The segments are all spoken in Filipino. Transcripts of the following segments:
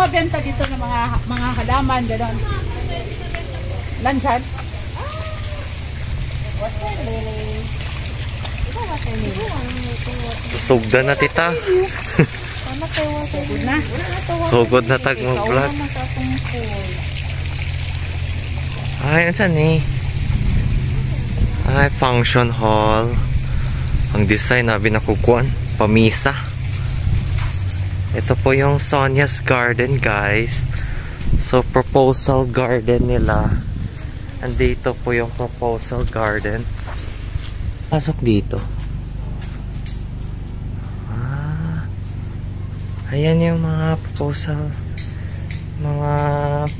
mabenta dito ng mga halaman, gano'n. Nandyan? Sugda na tita. Sugod na. Sugod na tag mo vlog. Ay, ansan eh? Ay, function hall. Ang design na binakukuan. Pamisa. Ito po yung Sonia's Garden, guys. So, proposal garden nila. Andito po yung proposal garden. Pasok dito. Ayan yung mga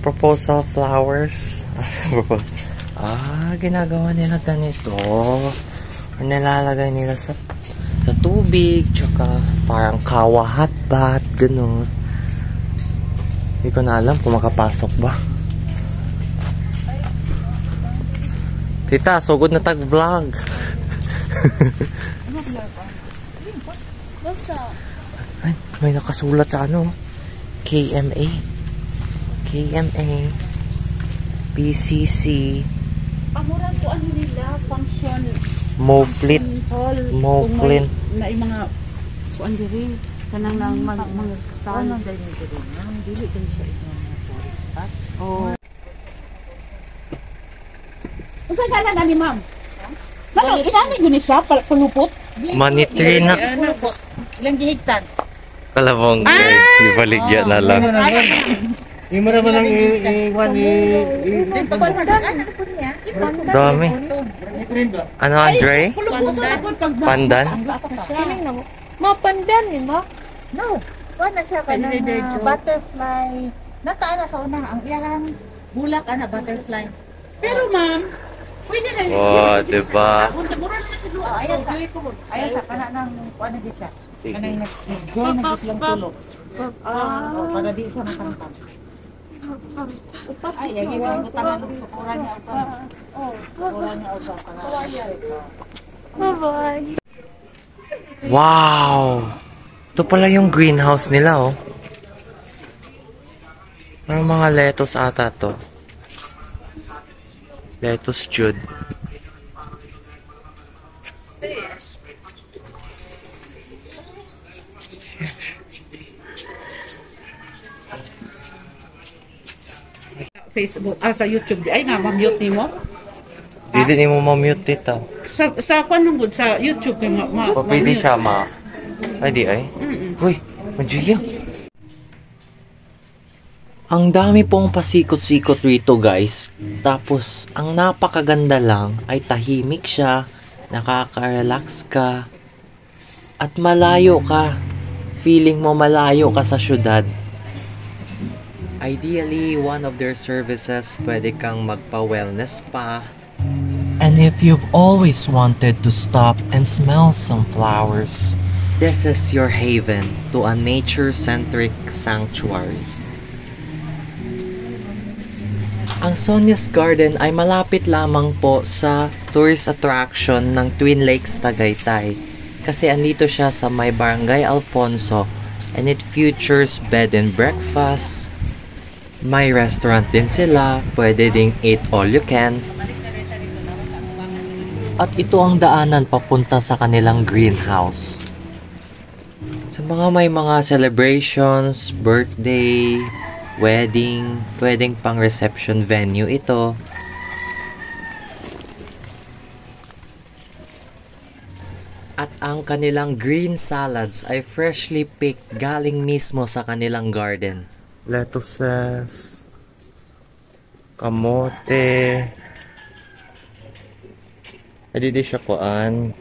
proposal flowers. Ginagawa nila ganito. Nilalagay nila sa tubig, tsaka parang kawahat bat, gano'n. Hindi ko na alam kung makapasok ba. Tita, sugod na tag-vlog. Ay, may nakasulat sa ano. KMA. PCC. Pamuran po ano nila, function. Moflit. Moflin. Na yung mga kuan diri kanang nang mga sal dili din siya mga forest. Oh. Unsa ganan ani ma'am? Ano inani guni siya palupot? Manitri na. Ilang gihigtan? Kalabong guys, ibaligya na lang. Yung naman ang iwan Dami. Ano, Andre? Pandan? Mo pandan ni mo? No. Wala siya kanang butterfly. Nataan na sa una ang iyang bulak ana butterfly. Pero ma'am, pwede na yun. Wow, diba? Ayan sa kana nang ano di siya. Kanang nag-grow na silang tulo. Para di siya makantang. Ay, yung iwan mo tanan ng sukuran niya ako. Sukuran niya ako. Bye-bye. Wow! Ito pala yung greenhouse nila, oh. Parang mga lettuce ata to. Lettuce Jude. Facebook, sa YouTube. Ay na, ma-mute ni mo? Hindi din mo ma-mute dito. Sa kwan good sa YouTube kay Pwede siya Ay di ay. Uy, Magia. Ang dami pong pasikot-sikot rito, guys. Tapos, ang napakaganda lang ay tahimik siya, nakaka-relax ka, at malayo ka. Feeling mo malayo ka sa syudad. Ideally, one of their services, pwede kang magpa-wellness spa. And if you've always wanted to stop and smell some flowers, this is your haven to a nature-centric sanctuary. Ang Sonia's Garden ay malapit lamang po sa tourist attraction ng Twin Lakes, Tagaytay. Kasi andito siya sa may Barangay Alfonso and it features bed and breakfast. May restaurant din sila, pwede ding eat all you can. At ito ang daanan papunta sa kanilang greenhouse. Sa mga may mga celebrations, birthday, wedding, pwedeng pang reception venue ito. At ang kanilang green salads ay freshly picked galing mismo sa kanilang garden. Lettuces, kamote. Di siya kuan.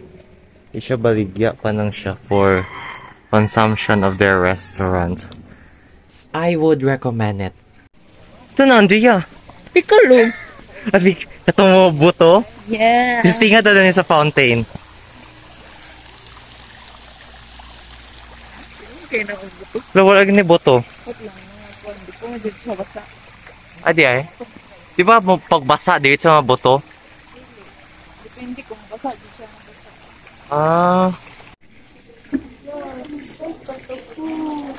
Di siya baligya pa nang siya for consumption of their restaurant. I would recommend it. Ito na, Andrea. Piccolo. Alik, ito mo buto? Yeah. Tistinga daw din sa fountain. Okay na ang buto. Wala ni buto. Hindi ko nga dito sa basa. Adi ay? Di ba pagbasa dito sa mga buto? Depende kung basa, di siya basa. Ah. Yeah, so cool.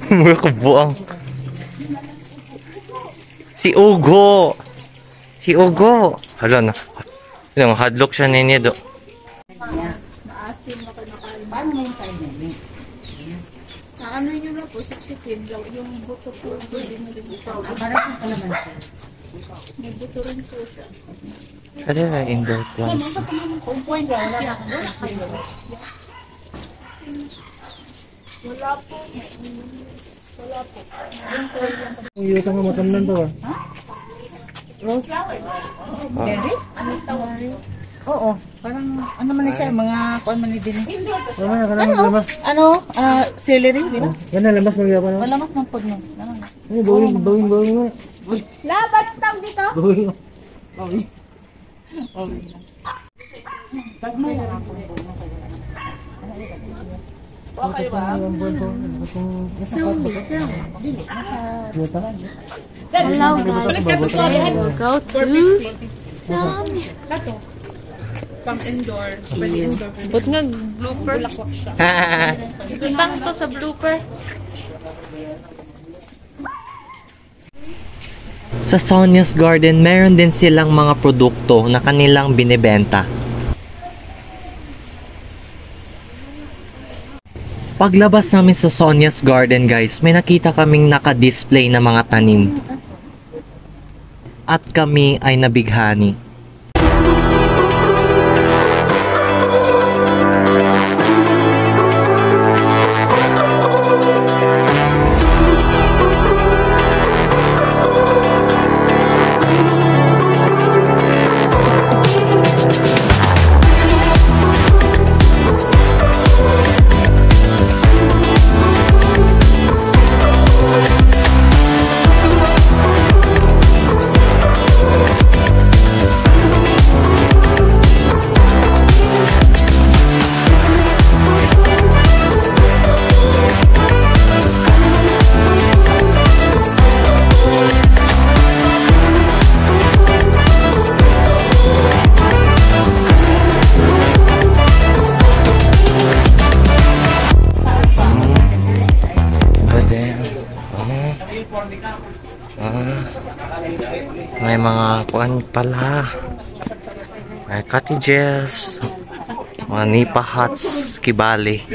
Mura ko buang. Si Ugo! Si Ugo! Hala na. Yung hadlock siya ninyo do. Paano mo yung kain niya? Ano nyo na po, 60 daw, yung buto po, pwede mo rin ito. Parang kalamansi. May buto rin po siya. Ano na indoor plants? Kung point lang, wala na. Wala po. Wala po. Yung yuta nga matamnan to ah. Rose flower. Berry? Ano tawag? Oo. Parang, ano man na siya, mga kuan man ni din. Ano na kanang lamas? Ano? Celery, di ba? Yan na lamas magyapa na. Wala mas ng pod mo. Ano bawing mo. Labat tawag dito? Bawing. Tagmay na lang po. Hello guys, today we'll go to Pang indoor. Pwede indoor. But nga Blooper. bang to sa blooper. Sa Sonia's Garden, meron din silang mga produkto na kanilang binibenta. Paglabas namin sa Sonia's Garden guys, may nakita kaming naka-display na mga tanim. At kami ay nabighani. May mga kuan pala. May cottages. Mga nipa huts, Kibali.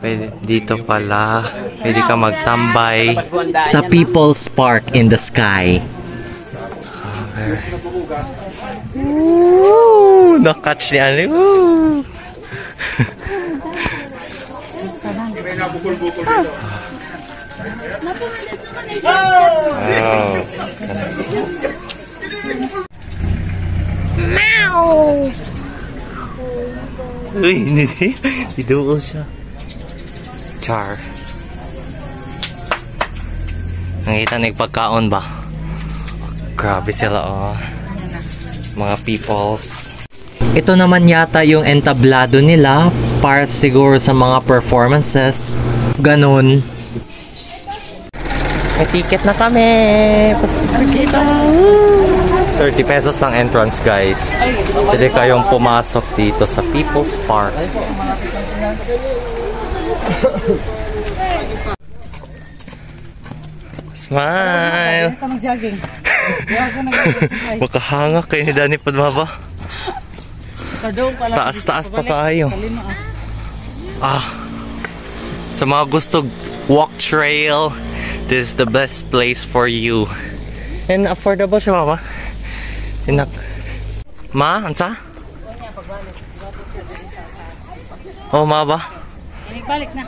Pwede, dito pala. Pwede ka magtambay sa People's Park in the sky. Na-catch niya. Woo! Meow! Uy, nidool siya. Char. Nakita nagpagkaon ba? Grabe sila oh. Mga peoples. Ito naman yata yung entablado nila para siguro sa mga performances. Ganun. May ticket na kami. 30 pesos lang entrance guys. Pwede kayong pumasok dito sa People's Park. Smile! Ito mag-jogging. Makahanga kayo ni Danny Padmaba. Taas-taas pa kaayo. Sa mga gusto walk trail, this is the best place for you. And affordable siya, mama. Ma, ansa? Oh, ma ba? Balik na.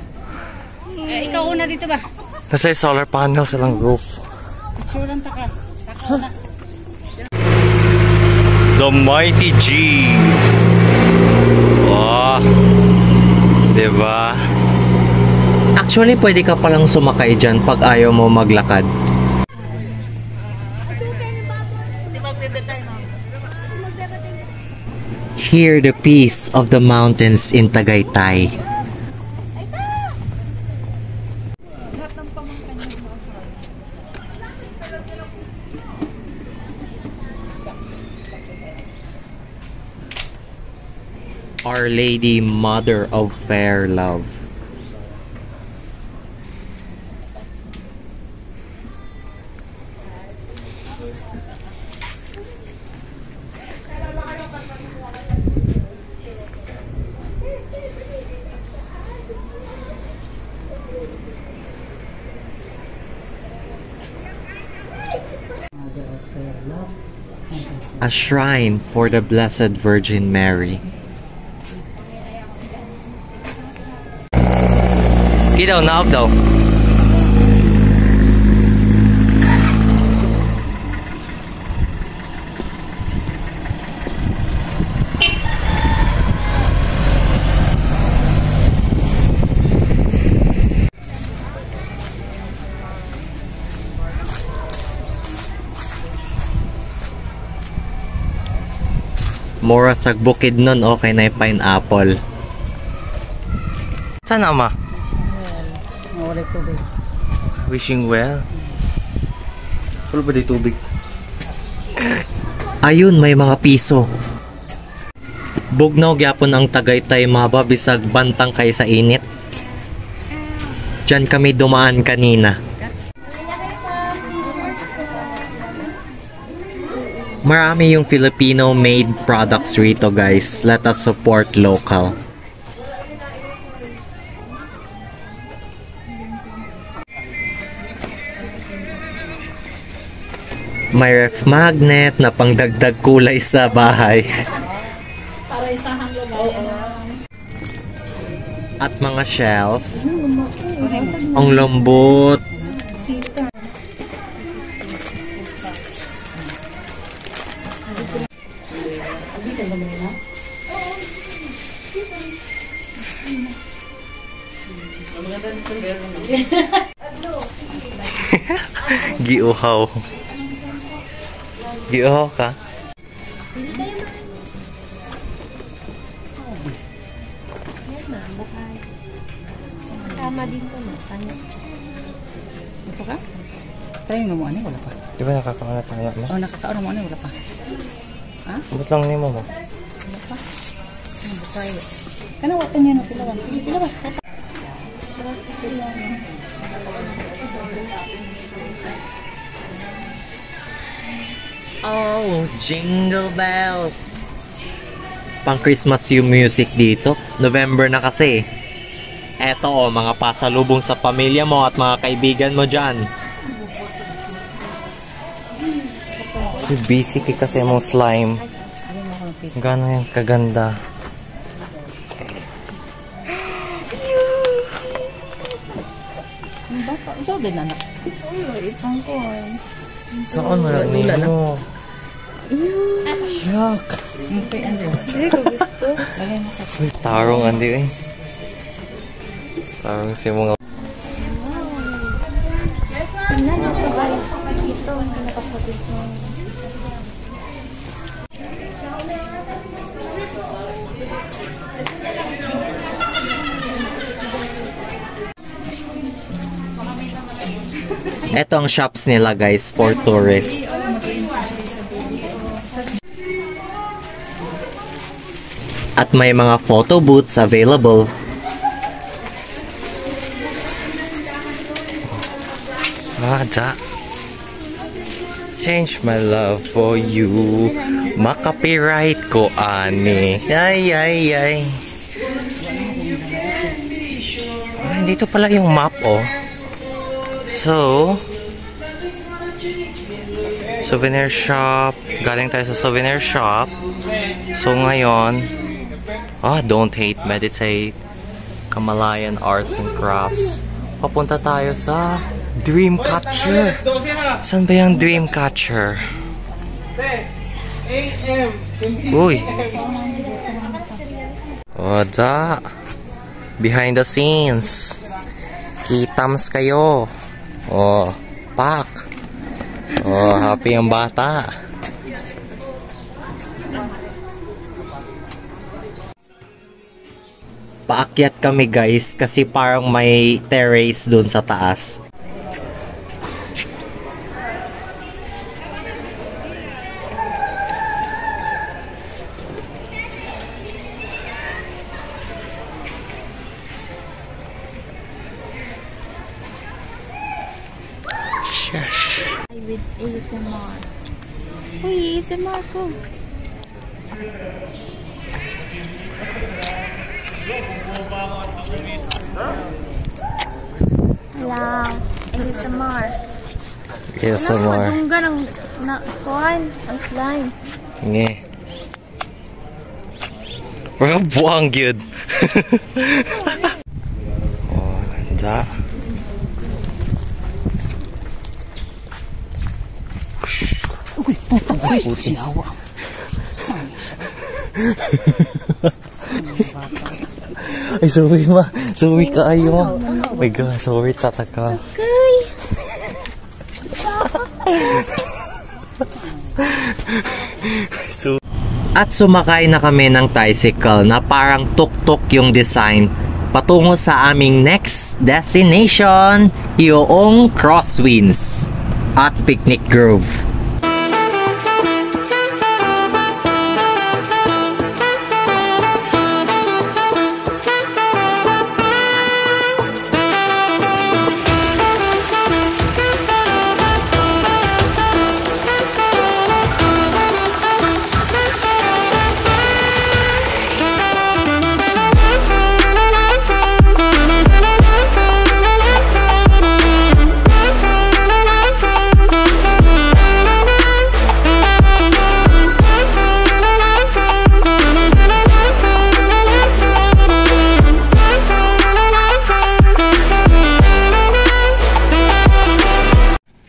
Ikaw una dito ba? Kasi solar panel silang roof. Sure lang taka. Taka na. The Mighty G. Wow. Diba? Actually, pwede ka palang sumakay dyan pag ayaw mo maglakad. Hear the peace of the mountains in Tagaytay. Our Lady Mother of Fair Love. A shrine for the Blessed Virgin Mary. Daw, naog daw. Mura sa bukid nun, okay na yung pineapple. Saan ama? Mawala tubig. Wishing well. Wala ba di tubig? Ayun, may mga piso. Bugnaw gyapon ang Tagaytay maba bisag bantang kay sa init. Diyan kami dumaan kanina. Marami yung Filipino-made products rito, guys. Let us support local. May ref magnet na pangdagdag kulay sa bahay. Para isahang lugaw. At mga shells. Ang lambot. Giuhaw. Giuhaw ka? Sama din to na. Ito ka? Tayo mo ano, wala pa. Di ba nakakaangat-angat mo? Oh, nakakaano mo ano, wala pa. Ha? Ba't lang nimo mo? Wala pa. Ano ba tayo? Kanawa niya na pilawan. Sige, pilawan. Oh, jingle bells! Pang Christmas yung music dito. November na kasi. Eto oh, mga pasalubong sa pamilya mo at mga kaibigan mo dyan. Busy kasi mong slime. Gano'n yan kaganda. Ang bata. Ikaw din anak. Isang ko. Saan mo na mo? Yuck! Okay, Andrew. Lagay mo sa Tarong andi eh. Tarong si mga... Tingnan na ito guys. Ito, nakapagod mo. Ito ang shops nila guys for tourists. At may mga photo booths available. Ada. Change my love for you. Makapiright ko ani. Ay ay ay. Ay, dito pala yung map oh. So, souvenir shop. Galing tayo sa souvenir shop. So, ngayon, don't hate, meditate. Kamalayan Arts and Crafts. Papunta tayo sa Dreamcatcher. Saan ba yung Dreamcatcher? Uy. Da. Behind the scenes. Kitams kayo. Oh, pak. Oh, happy ang bata. Paakyat kami guys kasi parang may terrace dun sa taas. ASMR. Uy, ASMR ko. Wala. ASMR. ASMR. Madungga ng kuhan. Ang slime. Nge. Parang buang yun. Oh, da. Uy, puto. Siyawa. Ay, sorry ma. Sorry ka ayo. Oh my God, sorry tataka. Okay. At sumakay na kami ng tricycle na parang tuk-tuk yung design patungo sa aming next destination, yung Crosswinds at Picnic Grove.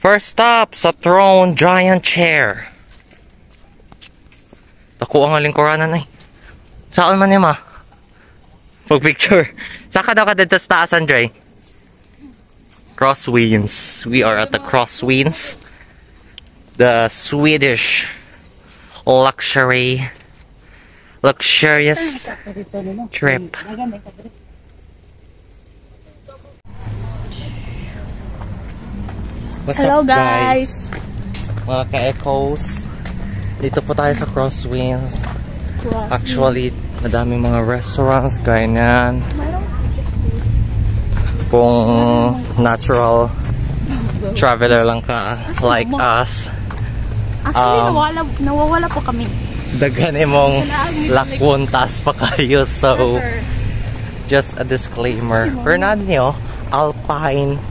First stop sa Throne Giant Chair. Tako ang alingkuranan ay. Saan man ma? Pag-picture. Saka daw ka dito sa taas, Andre? Crosswinds. We are at the Crosswinds. The Swedish luxurious trip. What's Hello up, guys! Mga ka-echoes. Dito po tayo sa Crosswinds. Actually, madaming mga restaurants, ganyan. Kung natural traveler lang ka, like us. Actually, nawawala po kami. Daghan imong lakwon taas pa kayo. So, just a disclaimer. Pero na nyo, Alpine.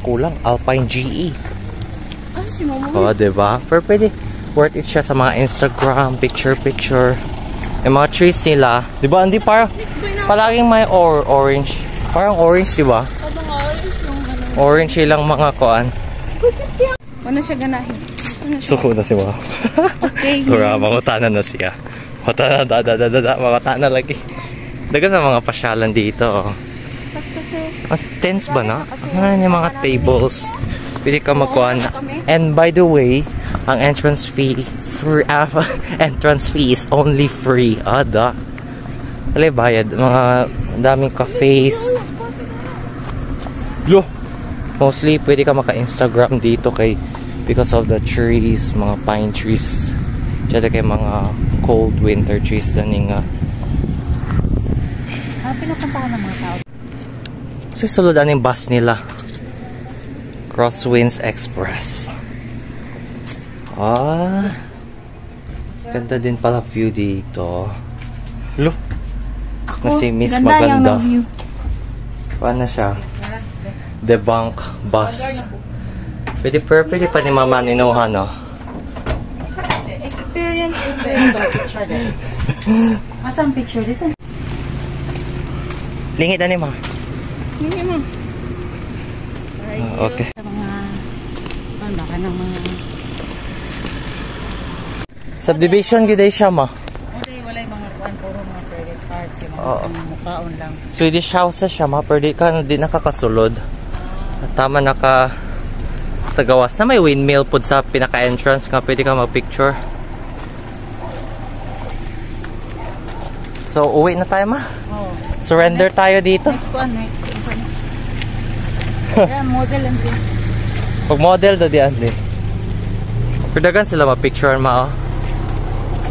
Kulang. Alpine GE. Si Mama? Oo, diba? Pero pwede. Worth it siya sa mga Instagram, picture. Yung mga trees nila. Diba? Hindi parang palaging may orange. Parang orange, diba? Orange silang mga kuan. Ano siya ganahin? Suko na si Wow. Okay. Tura, mangutanan na siya. Mangutanan lagi. Dagan na mga pasyalan dito. Oh. Mas tense ba na? Ano yung mga tables? Pwede ka magkuhan. And by the way, ang entrance fee is only free. Wala bayad. Mga daming cafes. Mostly pwede ka maka-Instagram dito because of the trees, mga pine trees. Tsaka kay mga cold winter trees na nga. Pinupuntahan ng mga tao. Kasi suludan yung bus nila. Crosswinds Express. Ganda din pala view dito. Look. Na si Miss Maganda. Paano siya? Debunk bus. Pwede pa ni Mama ninuha, no? Experience ito. Masang picture dito? Lingit na ni Ma. Hindi mo. Okay. Baka ng mga... Subdivision giday siya, Ma. Okay, wala yung mga kuwan. Puro mga credit cards. Yung mga mukhaon lang. Swedish house siya, Ma. Pero di nakakasulod. Tama tagawas na may windmill po sa pinaka-entrance nga pwede ka mag-picture. So, uwi na tayo, Ma. Surrender tayo dito. Next one, next. Yeah, model and thing. Pag model do di andi. Perdagan sila ma-picture, Ma.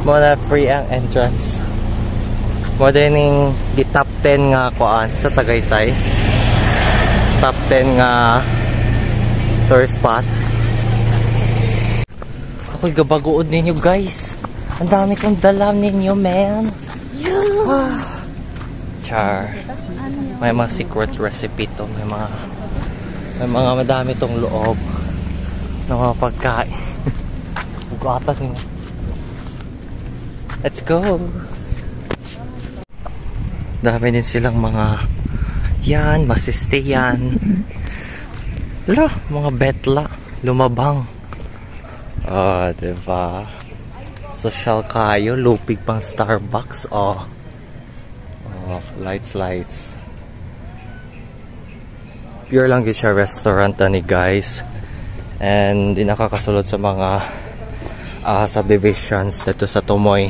Mo na free ang entrance. Mo dining di top 10 nga kuan sa Tagaytay. Top 10 nga tourist spot. Ako'y gabagood ninyo guys. Ang dami kong dala ninyo, man. Char. May mga secret recipe to. May mga madami tong loob ng mga pagkain. Bugatas nyo. Let's go. Dami din silang mga yan, masiste yan. Ala, mga betla. Lumabang. Diba? Social kayo. Lupig pang Starbucks. Lights. Pure lang siya restaurant ni guys. And di nakakasulod sa mga subdivisions dito sa Tumoy.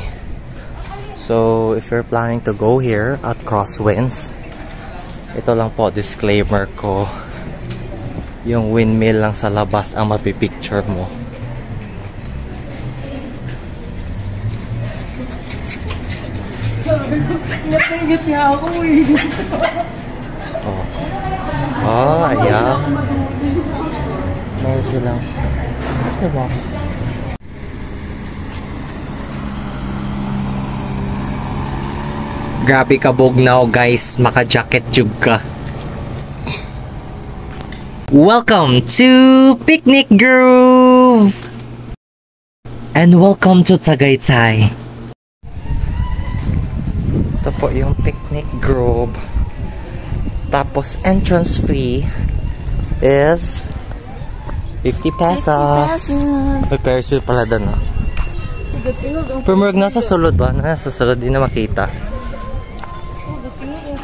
So, if you're planning to go here at Crosswinds, ito lang po, disclaimer ko. Yung windmill lang sa labas ang mapipicture mo. Ingat niya ako eh. Ayan. Meron silang. Diba? Grabe ka bugnaw guys. Maka-jacket jug ka. Welcome to Picnic Grove! And welcome to Tagaytay. Ito po yung Picnic Grove. Tapos entrance fee is 50 pesos. May Ferris wheel pala doon. Pero nasa sulod ba? Nasa sulod, di na makita.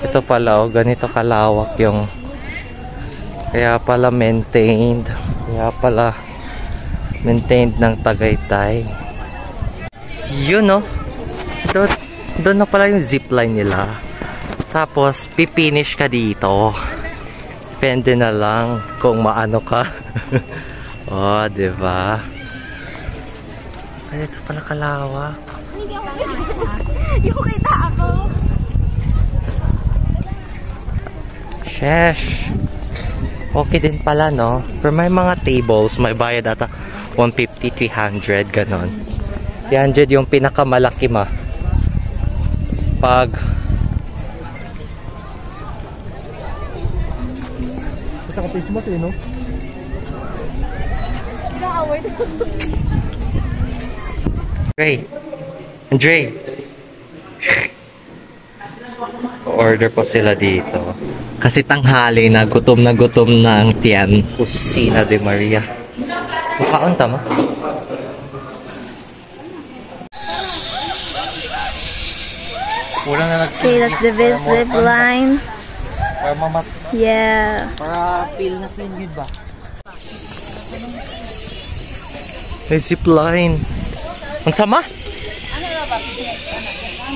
Ito pala, ganito kalawak yung kaya pala maintained ng Tagaytay. Yun no. Doon na pala yung zipline nila. Tapos pipinish ka dito. Depende na lang kung maano ka. Diba? Ay, ito pala kalawak. Yung kita ako. Sheesh. Okay din pala, no? Pero may mga tables, may bayad ata 150, 300, ganon. 300 yung pinakamalaki ma. Pag Sa Christmas eh, no? Andre. Order po sila dito. Kasi tanghali na gutom na ang tiyan. Kusina de Maria. Makaon tama? Kulang na See, that's the zip line. Para mamat. Yeah. Para feel na yun ba? May zipline. Ang sama?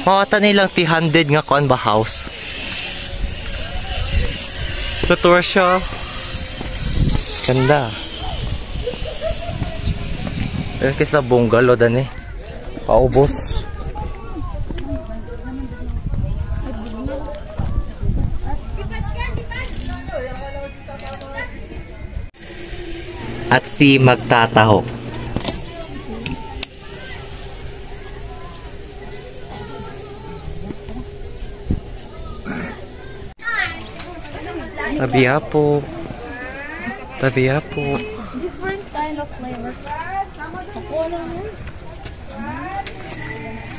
Mawata nilang 300 nga kuan ba house. Tutur siya. Ganda. Kaya sa bungalow dan eh. Paubos. At si magtataho. Tabiapo. Different kind of flavor.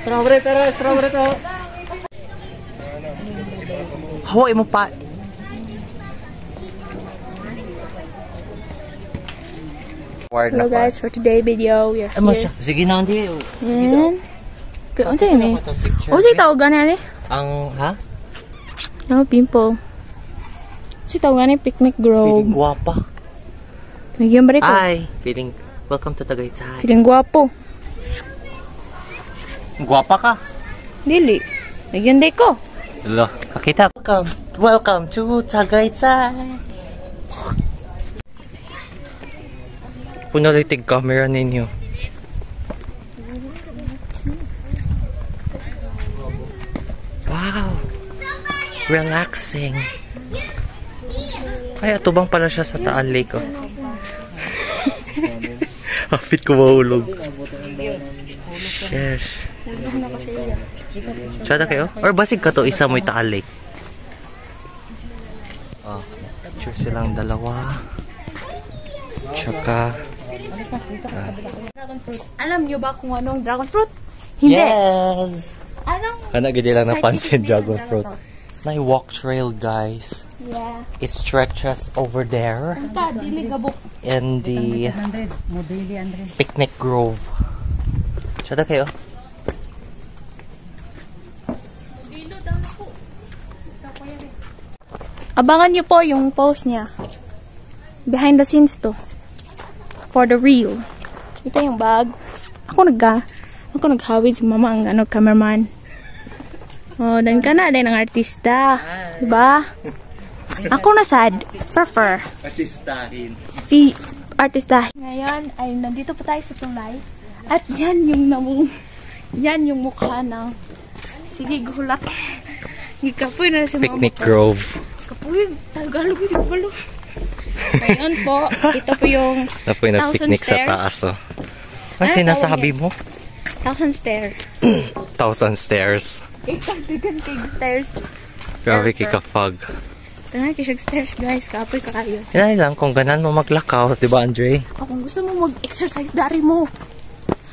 Strawberry to. Hawai mo pa. Hello guys, for today video, we are here. Sige na, hindi. And, unsa yun eh? Unsa tawagan na eh? Ang, ha? No, pimple. Unsa tawagan eh? Picnic Grove. Feeling guwapa. Nagyan ba rin ko? Hi. Welcome to Tagaytay. Feeling guwapo. Guwapa ka. Dili. Nagyan day ko. Hello. Kakita. Welcome to Tagaytay. Punalitig camera ninyo. Wow. Relaxing. Ay, atubang pala siya sa Taal Lake. Oh. Hapit ko mahulog. Yes. Hulog na kasi yan. Tsada kayo? Or basig ka to, isa mo'y taalik. Oh, picture silang dalawa. Tsaka... Dragon fruit. Alam niyo ba kung anong dragon fruit? Hindi. Yes! Anong? Ganda lang napansin, dragon fruit. Na walk trail, guys. Yeah. It stretches over there Dili gabok. in the picnic grove. Tsada kayo? Abangan niyo po yung post niya. Behind the scenes to. For the real. Ito yung bag. Ako naghawid si mama ang cameraman. Oh, dan ka na din ang artista. Diba? Ako na sad. Prefer. Artistahin. Artista. Ngayon ay nandito pa tayo sa tulay. At yan yung mukha ng sige gulak. Gikapoy na si mama. Picnic grove. Kapoy, Tagalog hindi ko balo. Ngayon po, ito po yung Napoy na picnic sa taas, oh. Ang sinasabi mo? 1,000 stairs. 1,000 stairs. Ikagdugan kay stairs. Grabe kika-fog. Tangan kay stairs guys, kapoy ka kayo. Yan lang, kung ganan mo maglakaw, di ba Andre? Kung gusto mo mag-exercise, dari mo.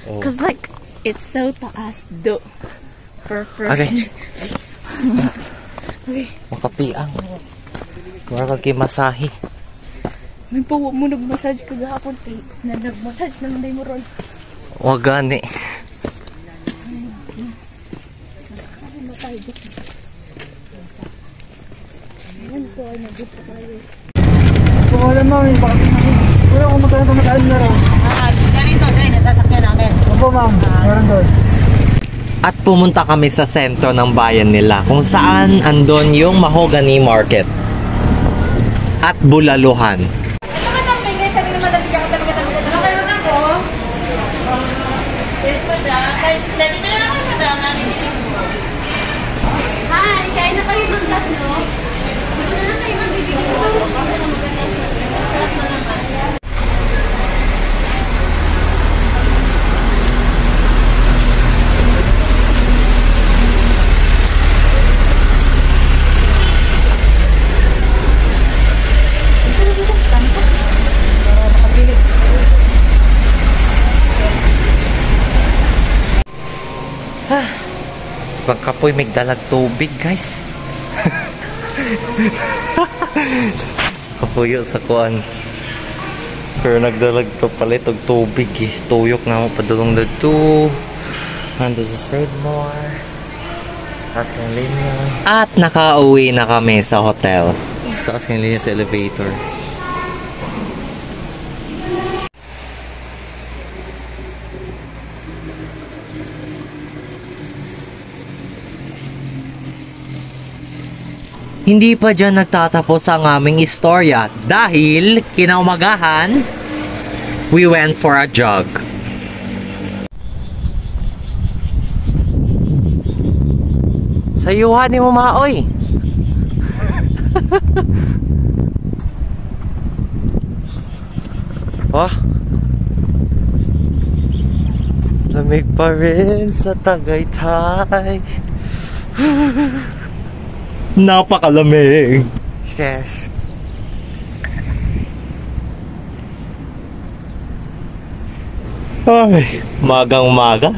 Oh. Cause like, it's so taas do. Perfect. Okay. Okay. Makapiang. Mara masahe. May pawa mo nag-massage kagahapon. Nag-massage naman day mo ron. Wag gani. Ayan po ay nag-gupta tayo. Kumalan ma'am, yung bakit namin. Wala kung magkakain na rin. Ganito din, nasasakyan namin. Opo ma'am, meron doon. At pumunta kami sa sentro ng bayan nila kung saan andon yung Mahogany Market at Bulaluhan. Hi, kain na kayo ng tatlo. Gusto na kayo magbibigay. Pagkapoy may dalag tubig, guys. Kapuyo sa kuan. Pero nagdalag to palit og tubig eh. Tuyok na mo padulong dito. Nando sa Save More. Taas kang linya. At nakauwi na kami sa hotel. Taas kang linya sa elevator. Hindi pa dyan nagtatapos ang aming istorya dahil kinaumagahan, we went for a jog. Sayuhan ni mo maoy. Oh. Lamig pa rin sa Tagaytay. Napakalamig. Yes. Ay, magang-maga.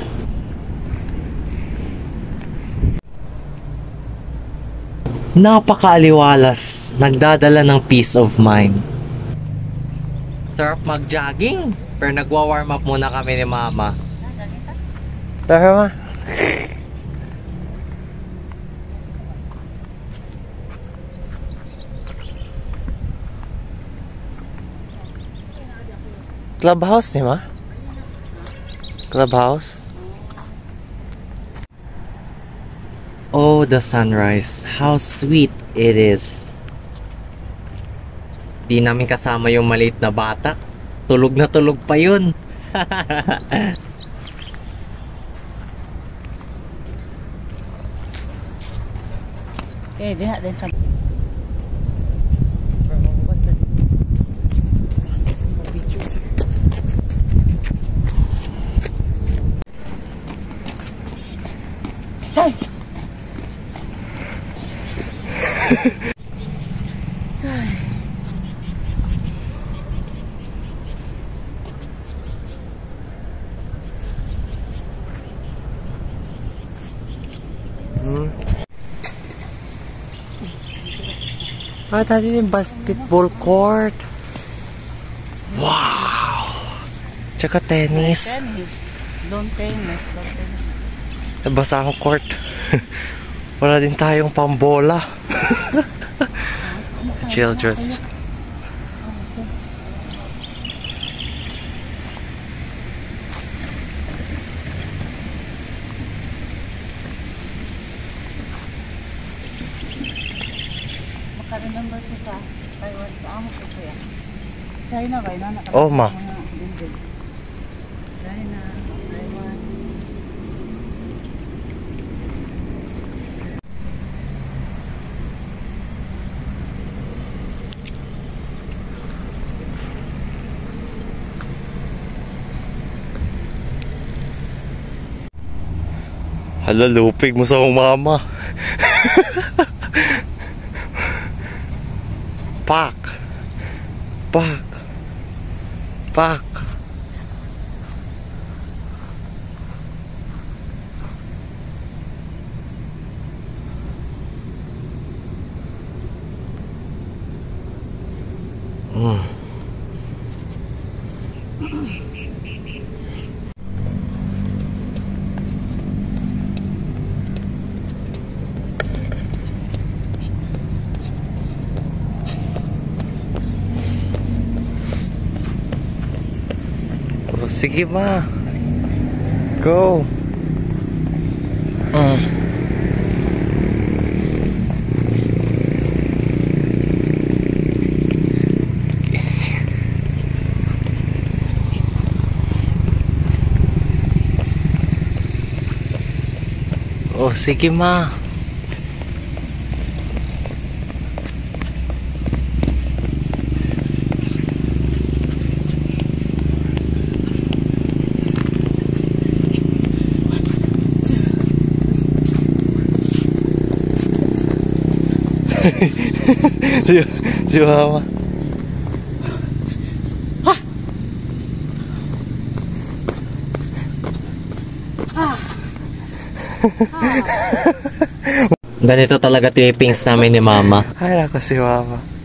Napakaaliwalas. Nagdadala ng peace of mind. Sarap mag-jogging. Pero nagwa-warm up muna kami ni Mama. Tara, Ma. Clubhouse, di ba? Clubhouse. Oh, the sunrise. How sweet it is. Di namin kasama yung maliit na bata. Tulog na tulog pa yun. Okay, di na din sa... Ah, tadi yung basketball court. Wow! Tsaka tennis. Lawn tennis. Basa ang court. Wala din tayong pambola. Children's. Number ko sa Taiwan sa amo ko kuya. China ba yun? Oh, ma. China, Taiwan. Hala, lupig mo sa mama. Pak. Pak. Pak. Sige ma. Go. Oh, sige ma. si mama. Ganito talaga tippings namin ni mama. Ay, ako si mama.